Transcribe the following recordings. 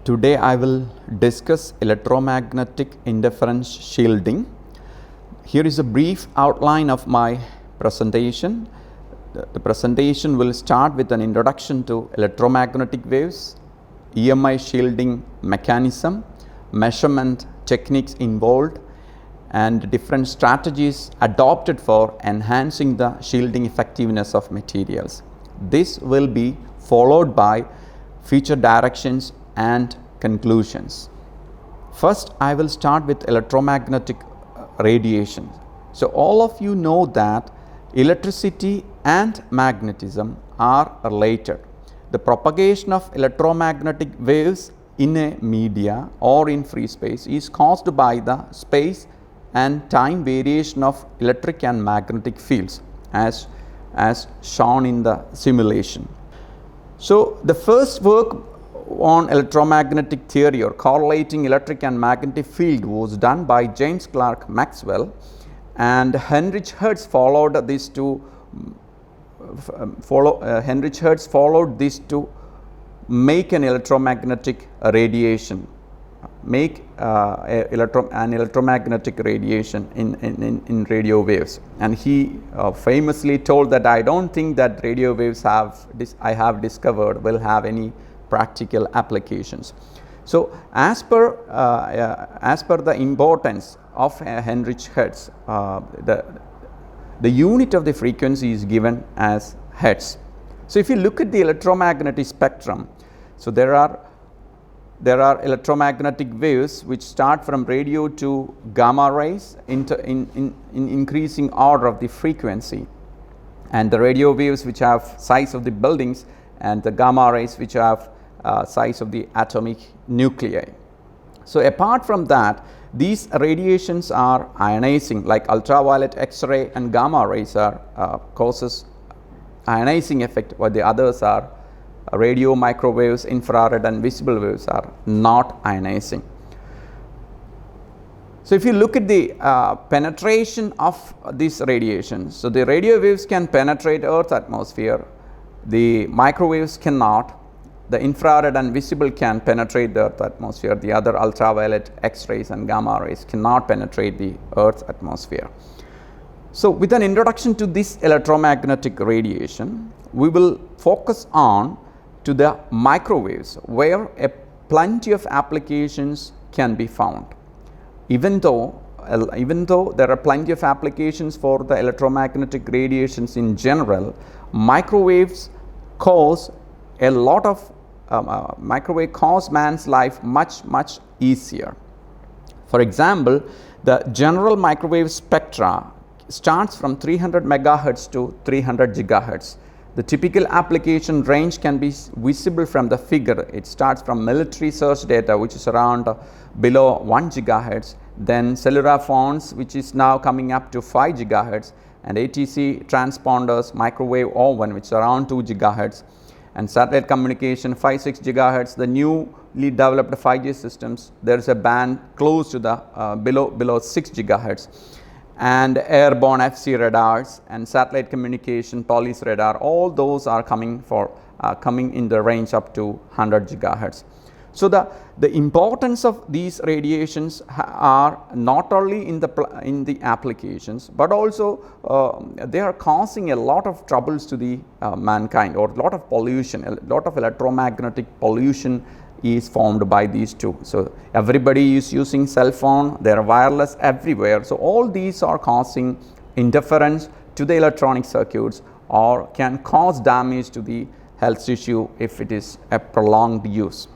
Today I will discuss electromagnetic interference shielding. Here is a brief outline of my presentation. The presentation will start with an introduction to electromagnetic waves, EMI shielding mechanism, measurement techniques involved, and different strategies adopted for enhancing the shielding effectiveness of materials. This will be followed by future directions and conclusions. First, I will start with electromagnetic radiation. So, all of you know that electricity and magnetism are related. The propagation of electromagnetic waves in a media or in free space is caused by the space and time variation of electric and magnetic fields as shown in the simulation. So, the first work on electromagnetic theory or correlating electric and magnetic field was done by James Clerk Maxwell, and Heinrich Hertz followed this to make an electromagnetic radiation, an electromagnetic radiation in radio waves. And he famously told that I don't think that radio waves I have discovered will have any practical applications. So, as per the importance of Heinrich Hertz, the unit of the frequency is given as Hertz. So, if you look at the electromagnetic spectrum, so there are electromagnetic waves which start from radio to gamma rays in increasing order of the frequency, and the radio waves which have size of the buildings, and the gamma rays which have size of the atomic nuclei. So, apart from that, these radiations are ionizing, like ultraviolet, X-ray and gamma rays are causes ionizing effect, while the others are radio, microwaves, infrared and visible waves are not ionizing. So, if you look at the penetration of these radiations, so the radio waves can penetrate Earth's atmosphere, the microwaves cannot. The infrared and visible can penetrate the Earth's atmosphere, the other ultraviolet, X-rays and gamma rays cannot penetrate the Earth's atmosphere. So, with an introduction to this electromagnetic radiation, we will focus on to the microwaves, where plenty of applications can be found. Even though there are plenty of applications for the electromagnetic radiations in general, microwaves cause a lot of man's life much easier. For example, the general microwave spectra starts from 300 megahertz to 300 gigahertz. The typical application range can be visible from the figure. It starts from military search data, which is around below 1 gigahertz, then cellular phones, which is now coming up to 5 gigahertz, and ATC transponders, microwave oven, which is around 2 gigahertz, and satellite communication 5-6 gigahertz. The newly developed 5G systems, there is a band close to the below 6 gigahertz, and airborne FC radars and satellite communication, police radar, all those are coming in the range up to 100 gigahertz. So, the importance of these radiations are not only in the applications, but also they are causing a lot of troubles to the mankind, or a lot of pollution, a lot of electromagnetic pollution is formed by these two. So, everybody is using cell phone, they are wireless everywhere. So, all these are causing interference to the electronic circuits, or can cause damage to the health issue if it is a prolonged use.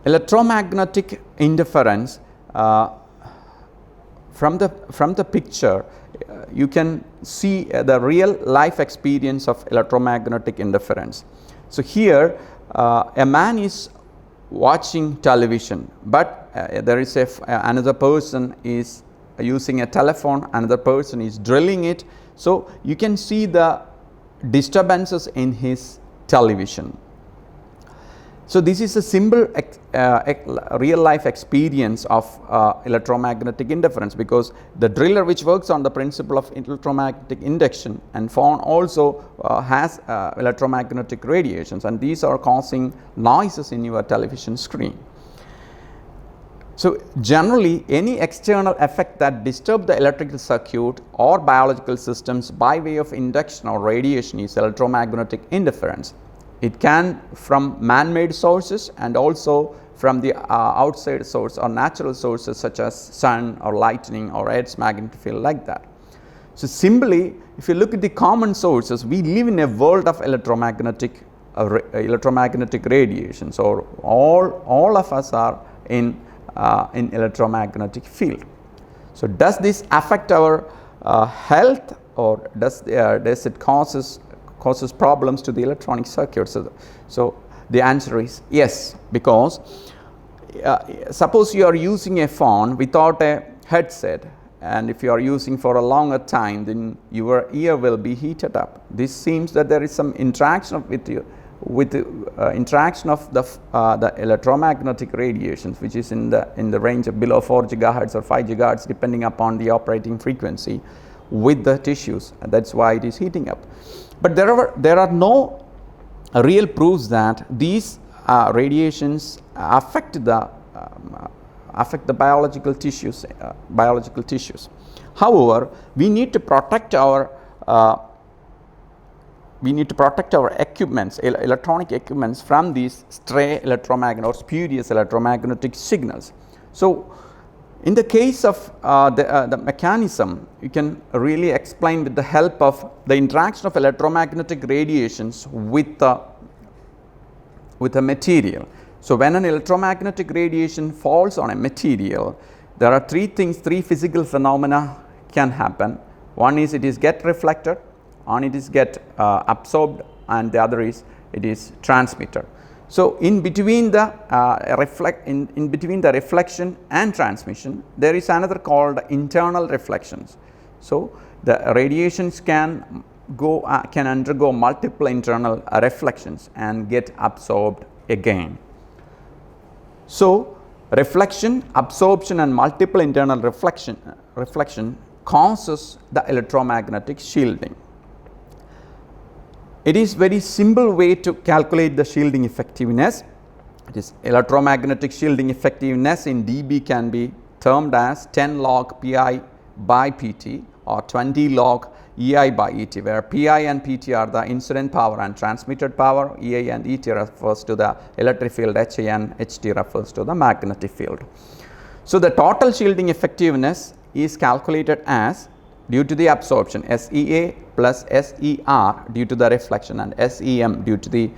Electromagnetic interference, from the picture you can see the real life experience of electromagnetic interference. So, here a man is watching television, but there is another person is using a telephone, another person is drilling it. So, you can see the disturbances in his television. So, this is a simple real life experience of electromagnetic interference, because the driller, which works on the principle of electromagnetic induction, and phone also has electromagnetic radiations, and these are causing noises in your television screen. So, generally any external effect that disturb the electrical circuit or biological systems by way of induction or radiation is electromagnetic interference. It can from man-made sources and also from the outside source or natural sources such as sun or lightning or Earth's magnetic field, like that. So, simply if you look at the common sources, we live in a world of electromagnetic radiation. So, all of us are in electromagnetic field. So, does this affect our health, or does it causes problems to the electronic circuits? So, the answer is yes, because suppose you are using a phone without a headset, and if you are using for a longer time, then your ear will be heated up. This seems that there is some interaction with the interaction of the electromagnetic radiations, which is in the range of below 4 gigahertz or 5 gigahertz, depending upon the operating frequency, with the tissues, and that's why it is heating up. But there are no real proofs that these radiations affect the biological tissues. However, we need to protect our equipments, electronic equipments, from these stray electromagnetic or spurious electromagnetic signals. So, in the case of the mechanism, you can really explain with the help of the interaction of electromagnetic radiations with the material. So, when an electromagnetic radiation falls on a material, there are three physical phenomena can happen. One is it is get reflected, and it is get absorbed, and the other is it is transmitted. So, in between the reflection and transmission, there is another called internal reflections. So, the radiations can undergo multiple internal reflections and get absorbed again. So, reflection, absorption, and multiple internal reflection causes the electromagnetic shielding. It is very simple way to calculate the shielding effectiveness. It is electromagnetic shielding effectiveness in dB can be termed as 10 log Pi by Pt or 20 log EI by ET, where Pi and Pt are the incident power and transmitted power. EI and ET refers to the electric field, HI and HT refers to the magnetic field. So, the total shielding effectiveness is calculated as due to the absorption SEA plus SER due to the reflection and SEM due to the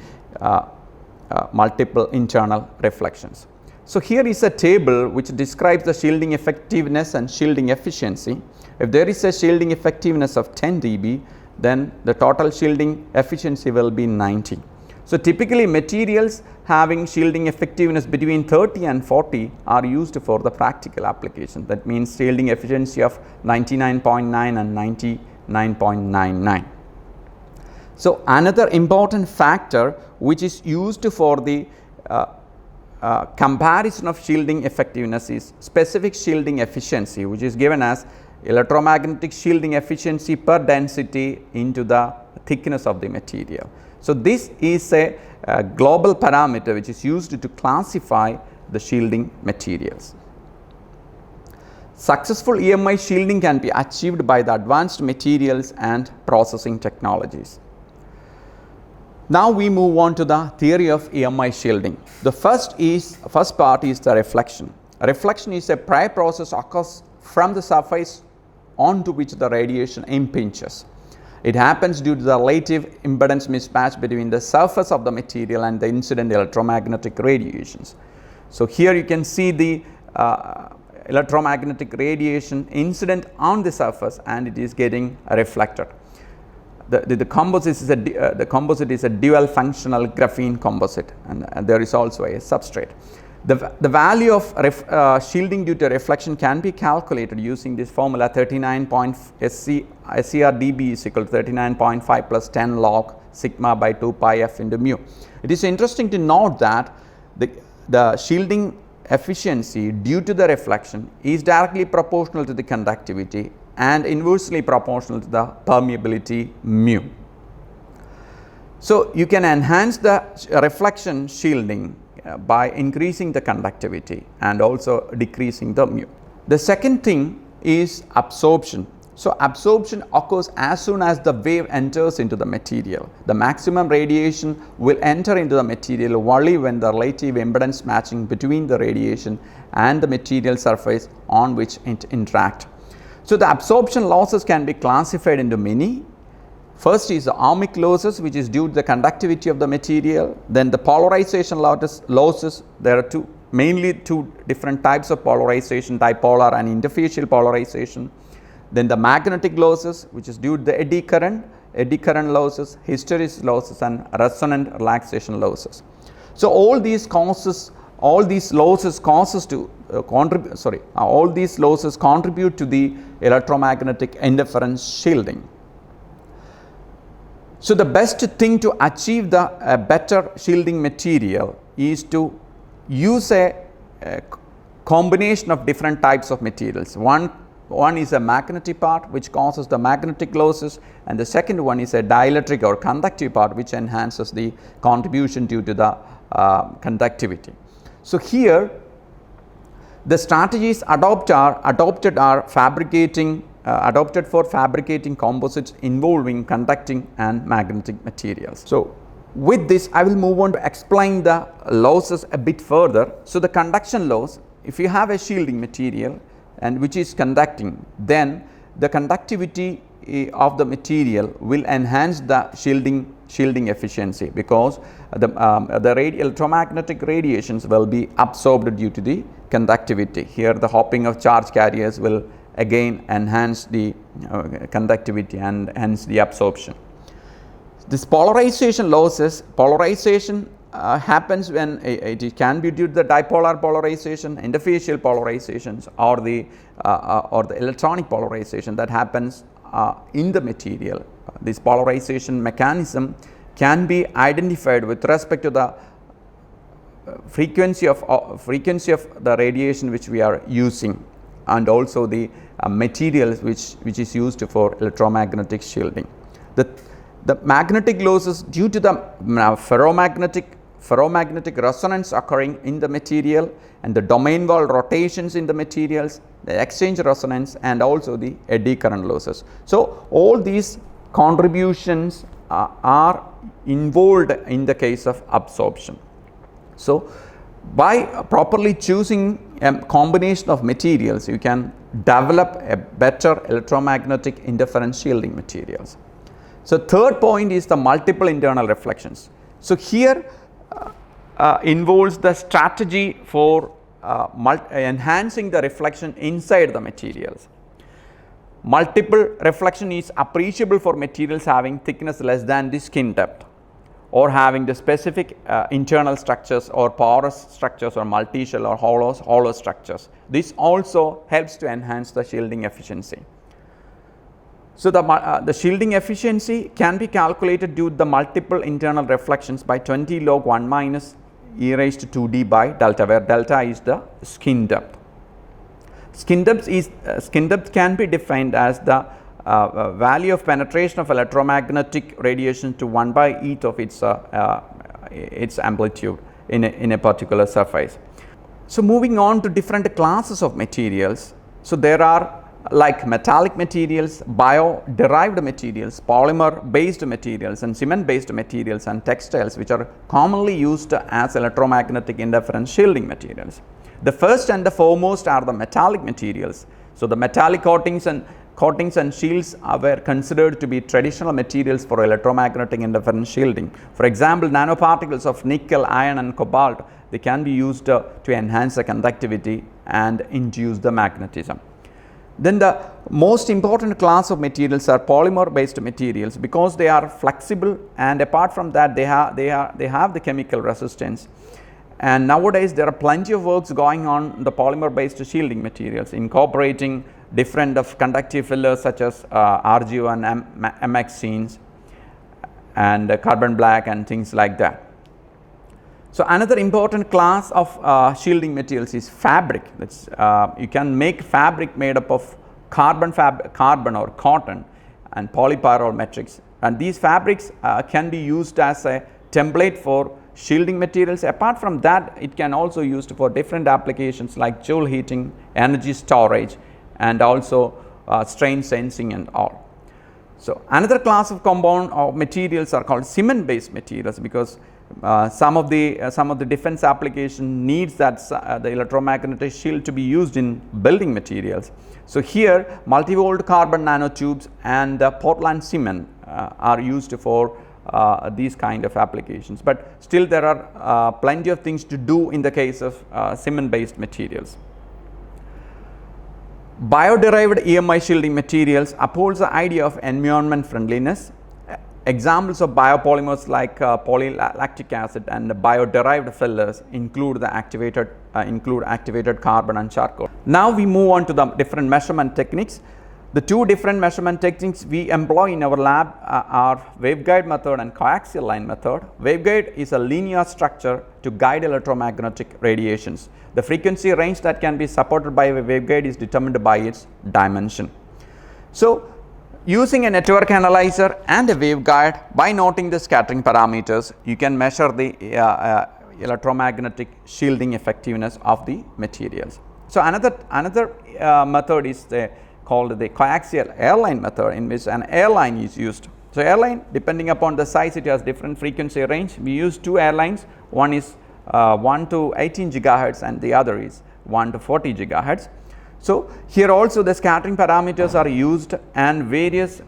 multiple internal reflections. So, here is a table which describes the shielding effectiveness and shielding efficiency. If there is a shielding effectiveness of 10 dB, then the total shielding efficiency will be 90. So, typically materials having shielding effectiveness between 30 and 40 are used for the practical application. That means shielding efficiency of 99.9 and 99.99. So, another important factor which is used for the comparison of shielding effectiveness is specific shielding efficiency, which is given as electromagnetic shielding efficiency per density into the thickness of the material. So, this is a global parameter which is used to classify the shielding materials. Successful EMI shielding can be achieved by the advanced materials and processing technologies. Now, we move on to the theory of EMI shielding. The first part is the reflection. Reflection is a prior process occurs from the surface onto which the radiation impinges. It happens due to the relative impedance mismatch between the surface of the material and the incident electromagnetic radiations. So, here you can see the electromagnetic radiation incident on the surface and it is getting reflected. The composite is a dual functional graphene composite, and there is also a substrate. The value of shielding due to reflection can be calculated using this formula 39. SCR/dB is equal to 39.5 plus 10 log sigma by 2 pi f into mu. It is interesting to note that the shielding efficiency due to the reflection is directly proportional to the conductivity and inversely proportional to the permeability mu. So, you can enhance the reflection shielding by increasing the conductivity and also decreasing the mu. The second thing is absorption. So, absorption occurs as soon as the wave enters into the material. The maximum radiation will enter into the material only when the relative impedance matching between the radiation and the material surface on which it interacts. So, the absorption losses can be classified into many. First is the ohmic losses, which is due to the conductivity of the material. Then the polarization losses. There are mainly two different types of polarization, dipolar and interfacial polarization. Then the magnetic losses, which is due to the eddy current losses, hysteresis losses and resonant relaxation losses. So, all these losses contribute to the electromagnetic interference shielding. So, the best thing to achieve the better shielding material is to use a combination of different types of materials. One is a magnetic part, which causes the magnetic losses, and the second one is a dielectric or conductive part, which enhances the contribution due to the conductivity. So, here the strategies adopted for fabricating composites involving conducting and magnetic materials. So, with this I will move on to explain the losses a bit further. So, the conduction loss, if you have a shielding material and which is conducting, then the conductivity of the material will enhance the shielding efficiency, because the electromagnetic radiations will be absorbed due to the conductivity. Here the hopping of charge carriers will again enhance the conductivity and hence the absorption. This polarization losses, happens when it can be due to the dipolar polarization, interfacial polarizations, or the electronic polarization that happens in the material. This polarization mechanism can be identified with respect to the frequency of the radiation which we are using, and also the materials which is used for electromagnetic shielding. The magnetic losses due to the ferromagnetic resonance occurring in the material, and the domain wall rotations in the materials, the exchange resonance, and also the eddy current losses. So, all these contributions are involved in the case of absorption. So, by properly choosing a combination of materials, you can develop a better electromagnetic interference shielding materials. So, third point is the multiple internal reflections. So, here involves the strategy for enhancing the reflection inside the materials. Multiple reflection is appreciable for materials having thickness less than the skin depth, or having the specific internal structures or porous structures or multi-shell or hollow structures. This also helps to enhance the shielding efficiency. So, the shielding efficiency can be calculated due to the multiple internal reflections by 20 log 1 minus e raised to 2d by delta, where delta is the skin depth. Skin depth can be defined as the value of penetration of electromagnetic radiation to 1 by e of its amplitude in a particular surface. So, moving on to different classes of materials. So, there are like metallic materials, bio-derived materials, polymer-based materials, and cement-based materials, and textiles, which are commonly used as electromagnetic interference shielding materials. The first and the foremost are the metallic materials. So, the metallic coatings and shields were considered to be traditional materials for electromagnetic interference shielding. For example, nanoparticles of nickel, iron, and cobalt, they can be used to enhance the conductivity and induce the magnetism. Then the most important class of materials are polymer based materials, because they are flexible, and apart from that they have the chemical resistance. And nowadays there are plenty of works going on the polymer based shielding materials, incorporating different of conductive fillers such as RGO and MX scenes and carbon black and things like that. So, another important class of shielding materials is fabric. That's you can make fabric made up of carbon or cotton and polypyrrole matrix, and these fabrics can be used as a template for shielding materials. Apart from that, it can also be used for different applications like joule heating, energy storage, and also strain sensing and all. So, another class of compound or materials are called cement based materials, because some of the defense application needs that the electromagnetic shield to be used in building materials. So, here multi-volt carbon nanotubes and Portland cement are used for these kind of applications, but still there are plenty of things to do in the case of cement based materials. Bio-derived EMI shielding materials upholds the idea of environment friendliness. Examples of biopolymers like polylactic acid and bio-derived fillers include activated carbon and charcoal. Now we move on to the different measurement techniques. The two different measurement techniques we employ in our lab are waveguide method and coaxial line method. Waveguide is a linear structure to guide electromagnetic radiations. The frequency range that can be supported by a waveguide is determined by its dimension. So, using a network analyzer and a waveguide, by noting the scattering parameters, you can measure the electromagnetic shielding effectiveness of the materials. So, another method is called the coaxial airline method, in which an airline is used. So, airline, depending upon the size, it has different frequency range. We use two airlines, one is 1 to 18 gigahertz and the other is 1 to 40 gigahertz. So, here also the scattering parameters are used and various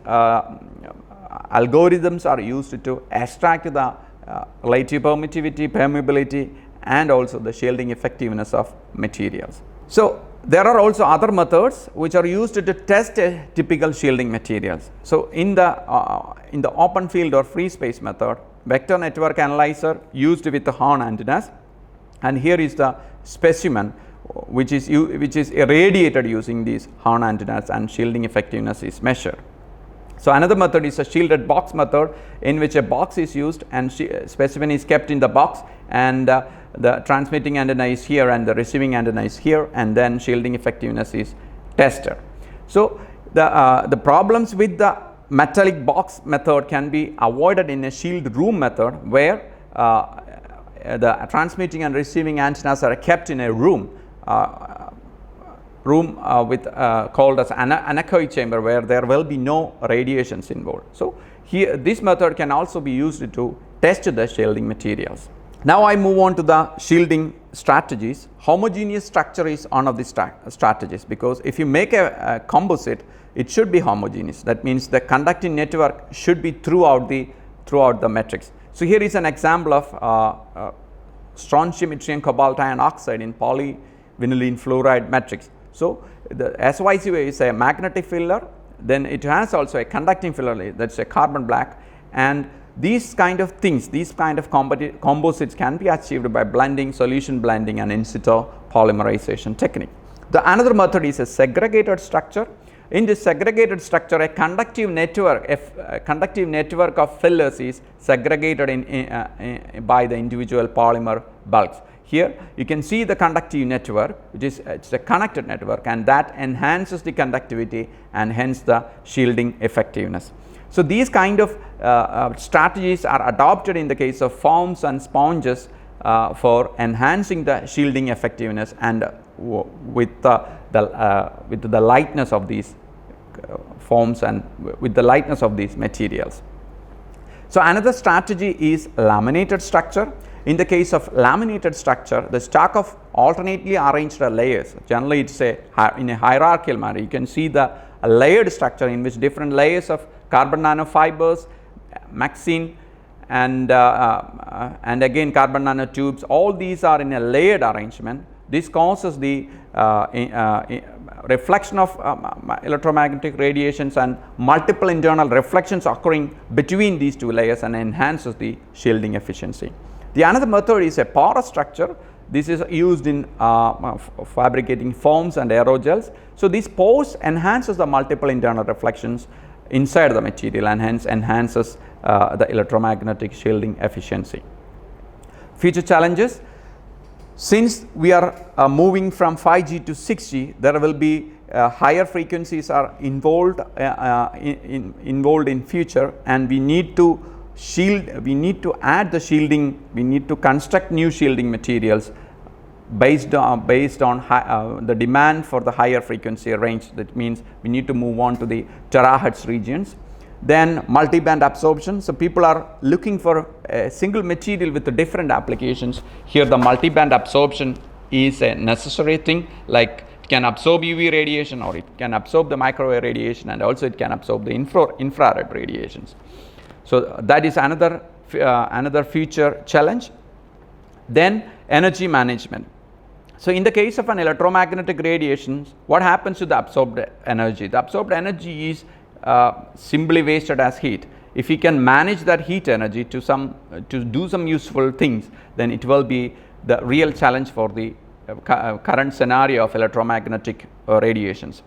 algorithms are used to extract the relative permittivity, permeability, and also the shielding effectiveness of materials. So, there are also other methods which are used to test a typical shielding materials. So, in the open field or free space method, vector network analyzer used with the horn antennas, and here is the specimen which is irradiated using these horn antennas, and shielding effectiveness is measured. So, another method is a shielded box method, in which a box is used and specimen is kept in the box, and the transmitting antenna is here and the receiving antenna is here, and then shielding effectiveness is tested. So, the problems with the metallic box method can be avoided in a shield room method, where the transmitting and receiving antennas are kept in a room with called as anechoic chamber, where there will be no radiations involved. So, here this method can also be used to test the shielding materials. Now, I move on to the shielding strategies. Homogeneous structure is one of the strategies, because if you make a composite, it should be homogeneous. That means the conducting network should be throughout the matrix. So, here is an example of strontium yttrium cobalt iron oxide in polyvinylene fluoride matrix. So, the SYCA is a magnetic filler, then it has also a conducting filler, that is a carbon black, and these kind of things, these kind of composites can be achieved by blending, solution blending, and in situ polymerization technique. The another method is a segregated structure. In this segregated structure, a conductive network of fillers is segregated by the individual polymer bulks. Here you can see the conductive network, which is it's a connected network, and that enhances the conductivity and hence the shielding effectiveness. So, these kind of strategies are adopted in the case of foams and sponges for enhancing the shielding effectiveness, and with the lightness of these foams and with the lightness of these materials. So, another strategy is laminated structure. In the case of laminated structure, the stack of alternately arranged layers, generally it is in a hierarchical manner. You can see the layered structure in which different layers of carbon nanofibers, MXene, and again carbon nanotubes, all these are in a layered arrangement. This causes the reflection of electromagnetic radiations and multiple internal reflections occurring between these two layers, and enhances the shielding efficiency. The another method is a porous structure. This is used in fabricating foams and aerogels. So, these pores enhances the multiple internal reflections inside the material, and hence enhances the electromagnetic shielding efficiency. Future challenges: since we are moving from 5G to 6G, there will be higher frequencies are involved in future, and we need to add the shielding, we need to construct new shielding materials based on the demand for the higher frequency range. That means we need to move on to the terahertz regions. Then multiband absorption. So people are looking for a single material with the different applications. Here the multiband absorption is a necessary thing, like it can absorb UV radiation, or it can absorb the microwave radiation, and also it can absorb the infrared radiations. So that is another future challenge. Then energy management. So in the case of an electromagnetic radiation, what happens to the absorbed energy? The absorbed energy is simply wasted as heat. If we can manage that heat energy to do some useful things, then it will be the real challenge for the current scenario of electromagnetic radiations.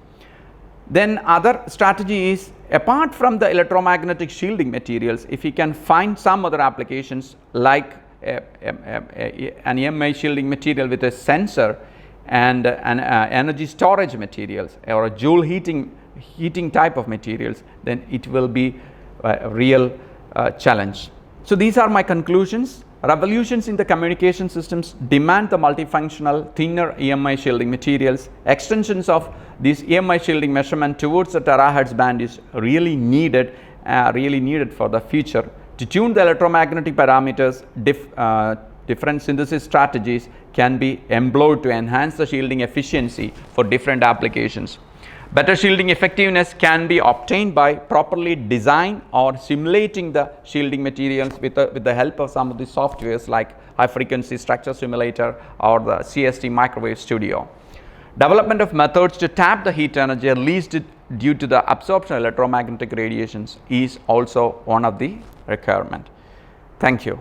Then other strategy is, apart from the electromagnetic shielding materials, if we can find some other applications like an EMI shielding material with a sensor and an energy storage materials, or a Joule heating type of materials, then it will be a real challenge. So these are my conclusions. Revolutions in the communication systems demand the multifunctional thinner EMI shielding materials. Extensions of this EMI shielding measurement towards the terahertz band is really needed for the future. To tune the electromagnetic parameters, different synthesis strategies can be employed to enhance the shielding efficiency for different applications. Better shielding effectiveness can be obtained by properly design or simulating the shielding materials with the help of some of the softwares like high frequency structure simulator or the CST microwave studio. Development of methods to tap the heat energy released due to the absorption of electromagnetic radiations is also one of the requirement. Thank you.